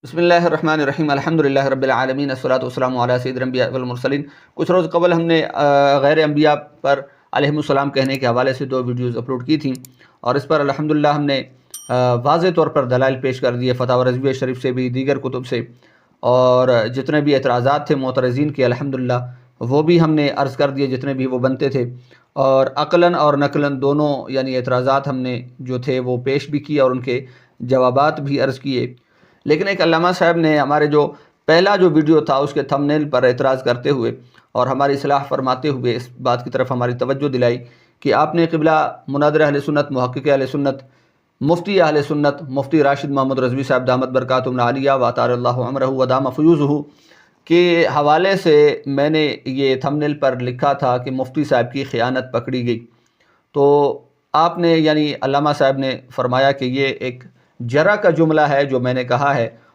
بسم اللہ الرحمن الرحیم الحمدللہ رب العالمین الصلاۃ والسلام علی سید الانبیاء والمرسلین۔ کچھ روز قبل ہم نے غیر انبیاء پر علیہم السلام کہنے کے حوالے سے 2 ویڈیوز اپلوڈ کی تھیں، اور اس پر الحمدللہ ہم نے واضح طور پر دلائل پیش کر دیے فتاوی رضویہ شریف سے بھی، دیگر کتب سے، اور جتنے بھی اعتراضات تھے معترضین کے الحمدللہ وہ بھی ہم نے عرض کر دیے جتنے بھی وہ بنتے تھے، اور عقلاً اور نقلاً دونوں یعنی اعتراضات ہم نے جو تھے وہ پیش بھی کیے اور ان کے جوابات بھی عرض کیے۔ لیکن ایک علامہ صاحب نے ہمارے جو پہلا ویڈیو تھا اس کے تھمبنیل پر اعتراض کرتے ہوئے اور ہماری اصلاح فرماتے ہوئے اس بات کی طرف ہماری توجہ دلائی کہ آپ نے قبلہ مناظر اہل سنت، محقق اہل سنت، مفتی اہل سنت، مفتی راشد محمد رضوی صاحب دامت برکاتہم العالیہ وأطال اللہ عمرہ ودام فیوزہ کے حوالے سے میں نے یہ تھمبنیل پر لکھا تھا کہ مفتی صاحب کی خیانت پکڑی گئی۔ تو آپ نے یعنی علامہ صاحب نے فرمایا کہ یہ ایک جرح کا جملہ ہے جو میں نے کہا ہے،